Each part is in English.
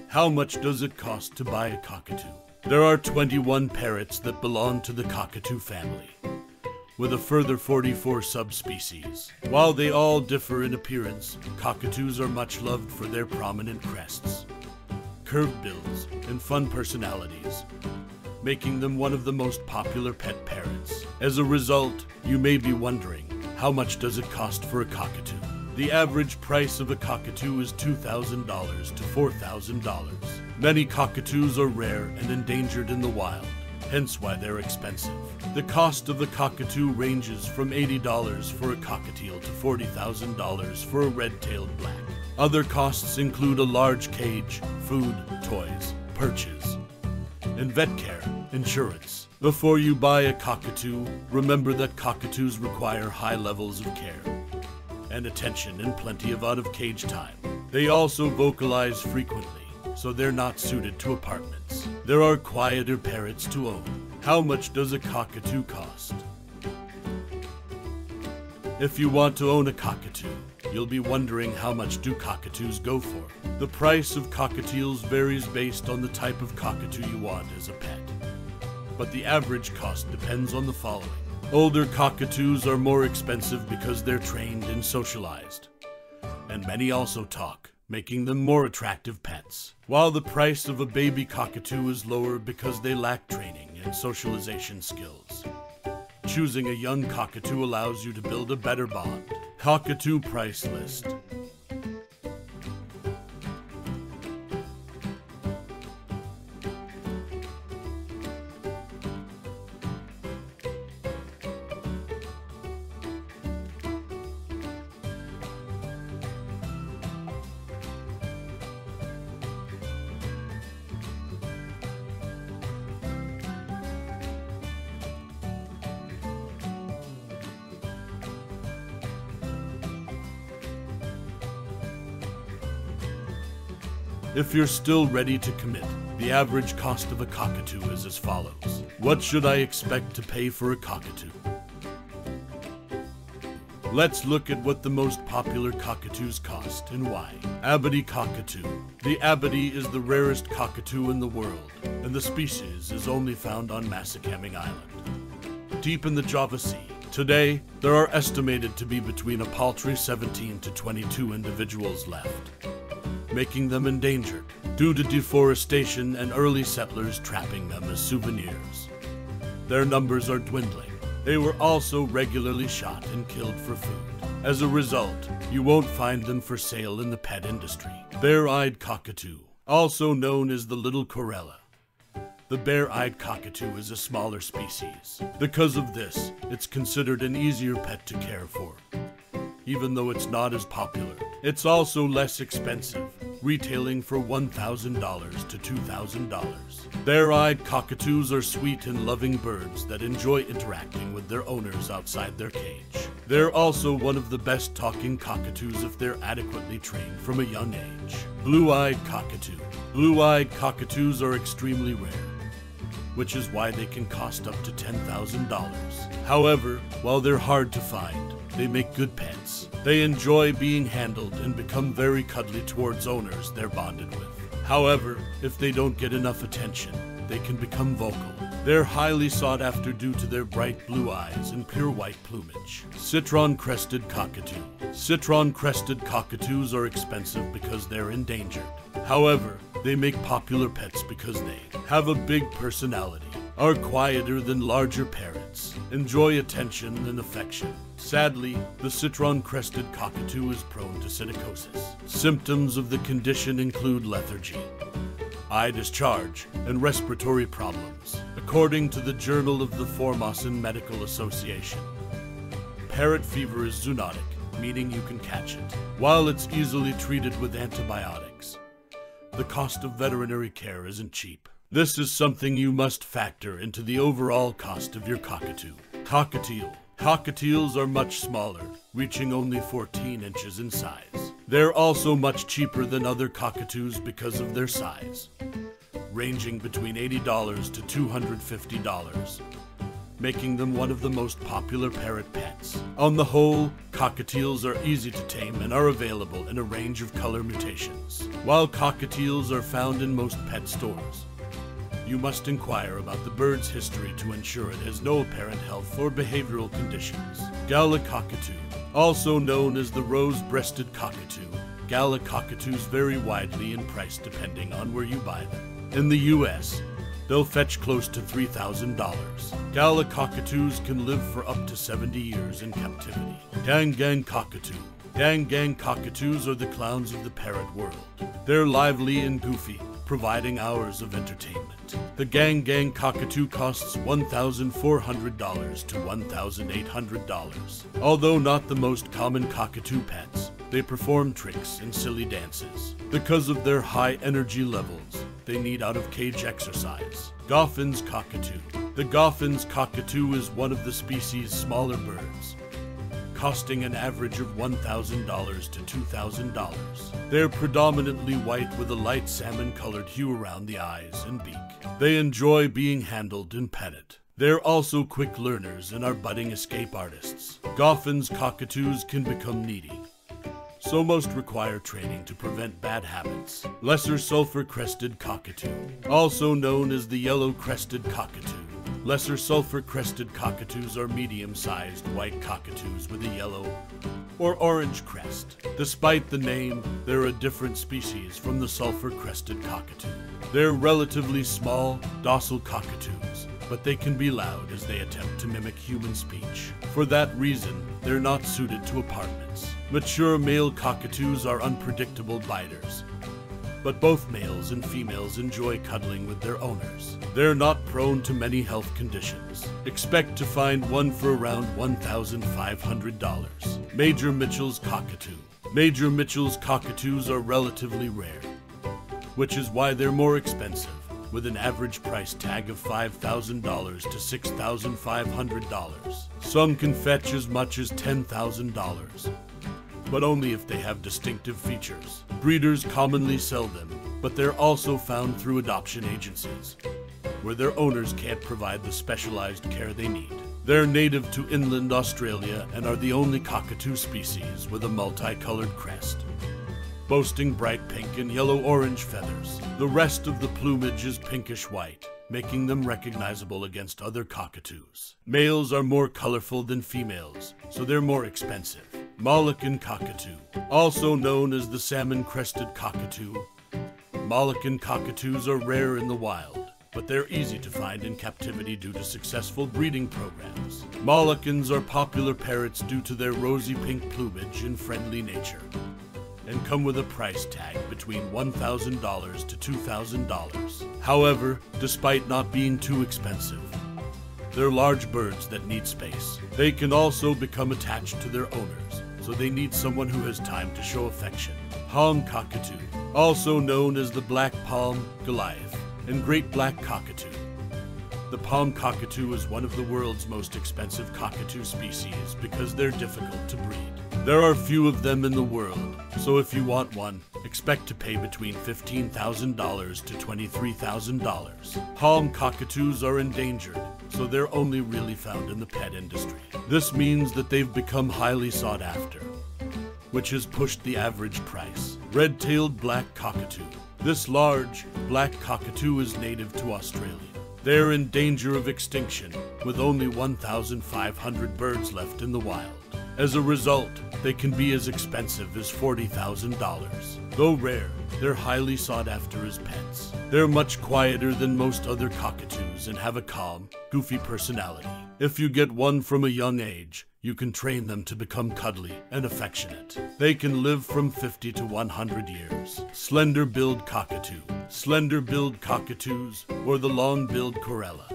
How much does it cost to buy a cockatoo? There are 21 parrots that belong to the cockatoo family, with a further 44 subspecies. While they all differ in appearance, cockatoos are much loved for their prominent crests, curved bills, and fun personalities, making them one of the most popular pet parrots. As a result, you may be wondering, how much does it cost for a cockatoo? The average price of a cockatoo is $2,000 to $4,000. Many cockatoos are rare and endangered in the wild, hence why they're expensive. The cost of a cockatoo ranges from $80 for a cockatiel to $40,000 for a red-tailed black. Other costs include a large cage, food, toys, perches, and vet care, insurance. Before you buy a cockatoo, remember that cockatoos require high levels of care and attention and plenty of out-of-cage time. They also vocalize frequently, so they're not suited to apartments. There are quieter parrots to own. How much does a cockatoo cost? If you want to own a cockatoo, you'll be wondering how much do cockatoos go for. The price of cockatiels varies based on the type of cockatoo you want as a pet, but the average cost depends on the following. Older cockatoos are more expensive because they're trained and socialized, and many also talk, making them more attractive pets. While the price of a baby cockatoo is lower because they lack training and socialization skills. Choosing a young cockatoo allows you to build a better bond. Cockatoo price list. If you're still ready to commit, the average cost of a cockatoo is as follows. What should I expect to pay for a cockatoo? Let's look at what the most popular cockatoos cost and why. Abity cockatoo. The abity is the rarest cockatoo in the world, and the species is only found on Massacamming Island, deep in the Java Sea. Today, there are estimated to be between a paltry 17 to 22 individuals left, making them endangered due to deforestation and early settlers trapping them as souvenirs. Their numbers are dwindling. They were also regularly shot and killed for food. As a result, you won't find them for sale in the pet industry. Bare-eyed cockatoo, also known as the little corella. The bare-eyed cockatoo is a smaller species. Because of this, it's considered an easier pet to care for, even though it's not as popular. It's also less expensive, retailing for $1,000 to $2,000. Bare-eyed cockatoos are sweet and loving birds that enjoy interacting with their owners outside their cage. They're also one of the best talking cockatoos if they're adequately trained from a young age. Blue-eyed cockatoo. Blue-eyed cockatoos are extremely rare, which is why they can cost up to $10,000. However, while they're hard to find, they make good pets. They enjoy being handled and become very cuddly towards owners they're bonded with. However, if they don't get enough attention, they can become vocal. They're highly sought after due to their bright blue eyes and pure white plumage. Citron-crested cockatoo. Citron-crested cockatoos are expensive because they're endangered. However, they make popular pets because they have a big personality, are quieter than larger parrots, enjoy attention and affection. Sadly, the citron-crested cockatoo is prone to silicosis. Symptoms of the condition include lethargy, eye discharge, and respiratory problems, according to the Journal of the Formosan Medical Association. Parrot fever is zoonotic, meaning you can catch it. While it's easily treated with antibiotics, the cost of veterinary care isn't cheap. This is something you must factor into the overall cost of your cockatoo. Cockatiel. Cockatiels are much smaller, reaching only 14 inches in size. They're also much cheaper than other cockatoos because of their size, ranging between $80 to $250. making them one of the most popular parrot pets. On the whole, cockatiels are easy to tame and are available in a range of color mutations. While cockatiels are found in most pet stores, you must inquire about the bird's history to ensure it has no apparent health or behavioral conditions. Cockatoo, also known as the rose-breasted cockatoo. Cockatoos vary widely in price depending on where you buy them. In the US, they'll fetch close to $3,000. Cockatoos can live for up to 70 years in captivity. Cockatoo. Cockatoos are the clowns of the parrot world. They're lively and goofy, providing hours of entertainment. The cockatoo costs $1,400 to $1,800. Although not the most common cockatoo pets, they perform tricks and silly dances. Because of their high energy levels, they need out-of-cage exercise. Cockatoo. The cockatoo is one of the species' smaller birds, costing an average of $1,000 to $2,000. They're predominantly white with a light salmon-colored hue around the eyes and beak. They enjoy being handled and petted. They're also quick learners and are budding escape artists. Cockatoos can become needy, so most require training to prevent bad habits. Lesser sulfur-crested cockatoo, also known as the yellow-crested cockatoo. Lesser sulfur-crested cockatoos are medium-sized white cockatoos with a yellow or orange crest. Despite the name, they're a different species from the sulfur-crested cockatoo. They're relatively small, docile cockatoos, but they can be loud as they attempt to mimic human speech. For that reason, they're not suited to apartments. Mature male cockatoos are unpredictable biters, but both males and females enjoy cuddling with their owners. They're not prone to many health conditions. Expect to find one for around $1,500. Major Mitchell's cockatoo. Major Mitchell's cockatoos are relatively rare, which is why they're more expensive, with an average price tag of $5,000 to $6,500. Some can fetch as much as $10,000. But only if they have distinctive features. Breeders commonly sell them, but they're also found through adoption agencies, where their owners can't provide the specialized care they need. They're native to inland Australia and are the only cockatoo species with a multicolored crest, boasting bright pink and yellow-orange feathers. The rest of the plumage is pinkish-white, making them recognizable against other cockatoos. Males are more colorful than females, so they're more expensive. Moluccan cockatoo, also known as the salmon-crested cockatoo. Moluccan cockatoos are rare in the wild, but they're easy to find in captivity due to successful breeding programs. Moluccans are popular parrots due to their rosy pink plumage and friendly nature, and come with a price tag between $1,000 to $2,000. However, despite not being too expensive, they're large birds that need space. They can also become attached to their owners, so they need someone who has time to show affection. Palm cockatoo, also known as the black palm, Goliath, and great black cockatoo. The palm cockatoo is one of the world's most expensive cockatoo species because they're difficult to breed. There are few of them in the world, so if you want one, expect to pay between $15,000 to $23,000. Palm cockatoos are endangered, so they're only really found in the pet industry. This means that they've become highly sought after, which has pushed the average price. Red-tailed black cockatoo. This large, black cockatoo is native to Australia. They're in danger of extinction, with only 1,500 birds left in the wild. As a result, they can be as expensive as $40,000. Though rare, they're highly sought after as pets. They're much quieter than most other cockatoos and have a calm, goofy personality. If you get one from a young age, you can train them to become cuddly and affectionate. They can live from 50 to 100 years. Slender-billed cockatoo. Slender-billed cockatoos, or the long-billed corella,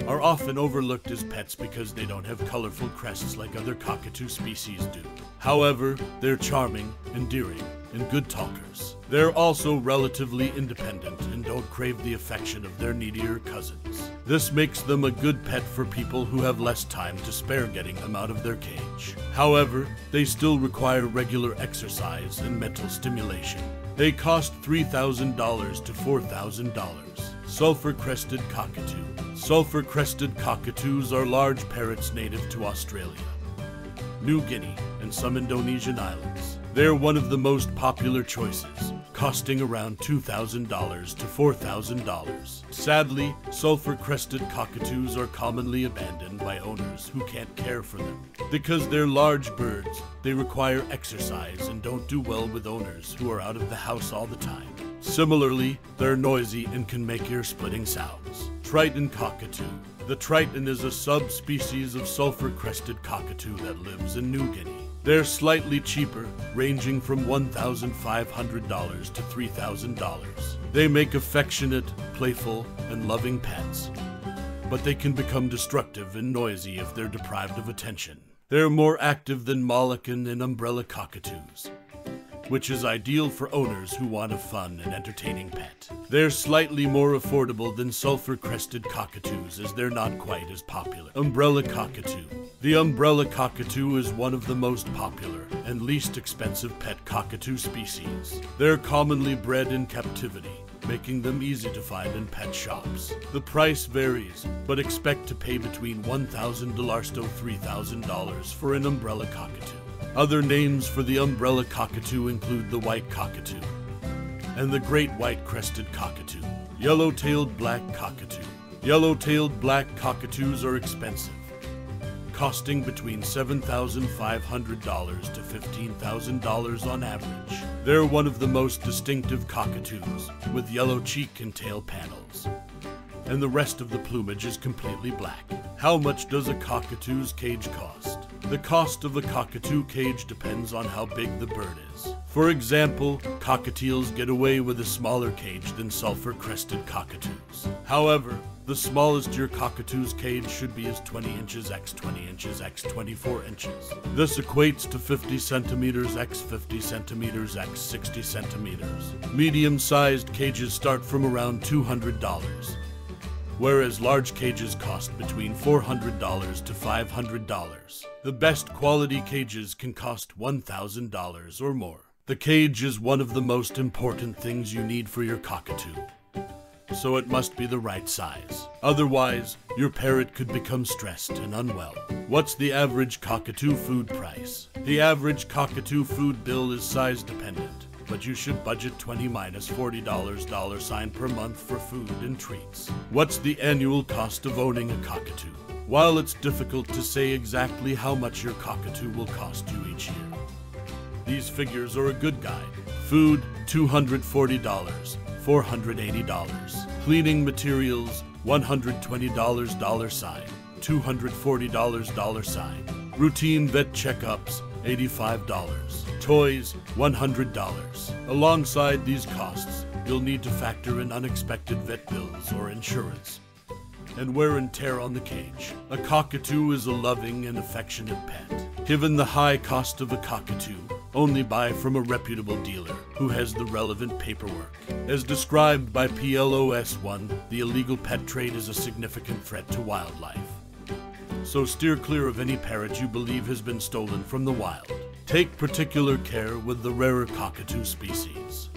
are often overlooked as pets because they don't have colorful crests like other cockatoo species do. However, they're charming, endearing, and good talkers. They're also relatively independent and don't crave the affection of their needier cousins. This makes them a good pet for people who have less time to spare getting them out of their cage. However, they still require regular exercise and mental stimulation. They cost $3,000 to $4,000. Sulfur-crested cockatoo. Sulfur-crested cockatoos are large parrots native to Australia, New Guinea, and some Indonesian islands. They're one of the most popular choices, costing around $2,000 to $4,000. Sadly, sulfur-crested cockatoos are commonly abandoned by owners who can't care for them. Because they're large birds, they require exercise and don't do well with owners who are out of the house all the time. Similarly, they're noisy and can make ear-splitting sounds. Triton cockatoo. The triton is a subspecies of sulfur-crested cockatoo that lives in New Guinea. They're slightly cheaper, ranging from $1,500 to $3,000. They make affectionate, playful, and loving pets, but they can become destructive and noisy if they're deprived of attention. They're more active than Moluccan and umbrella cockatoos, which is ideal for owners who want a fun and entertaining pet. They're slightly more affordable than sulfur-crested cockatoos as they're not quite as popular. Umbrella cockatoo. The umbrella cockatoo is one of the most popular and least expensive pet cockatoo species. They're commonly bred in captivity, making them easy to find in pet shops. The price varies, but expect to pay between $1,000 to $3,000 for an umbrella cockatoo. Other names for the umbrella cockatoo include the white cockatoo and the great white-crested cockatoo. Yellow-tailed black cockatoo. Yellow-tailed black cockatoos are expensive, costing between $7,500 to $15,000 on average. They're one of the most distinctive cockatoos, with yellow cheek and tail panels, and the rest of the plumage is completely black. How much does a cockatoo's cage cost? The cost of a cockatoo cage depends on how big the bird is. For example, cockatiels get away with a smaller cage than sulfur-crested cockatoos. However, the smallest your cockatoo's cage should be is 20 inches x 20 inches x 24 inches. This equates to 50 centimeters x 50 centimeters x 60 centimeters. Medium-sized cages start from around $200. Whereas large cages cost between $400 to $500. The best quality cages can cost $1,000 or more. The cage is one of the most important things you need for your cockatoo, so it must be the right size. Otherwise, your parrot could become stressed and unwell. What's the average cockatoo food price? The average cockatoo food bill is size dependent, but you should budget $20 minus $40 per month for food and treats. What's the annual cost of owning a cockatoo? While it's difficult to say exactly how much your cockatoo will cost you each year, these figures are a good guide. Food, $240, $480. Cleaning materials, $120 sign, $240 sign. Routine vet checkups, $85. Toys, $100. Alongside these costs, you'll need to factor in unexpected vet bills or insurance, and wear and tear on the cage. A cockatoo is a loving and affectionate pet. Given the high cost of a cockatoo, only buy from a reputable dealer who has the relevant paperwork. As described by PLOS1, the illegal pet trade is a significant threat to wildlife. So steer clear of any parrot you believe has been stolen from the wild. Take particular care with the rarer cockatoo species.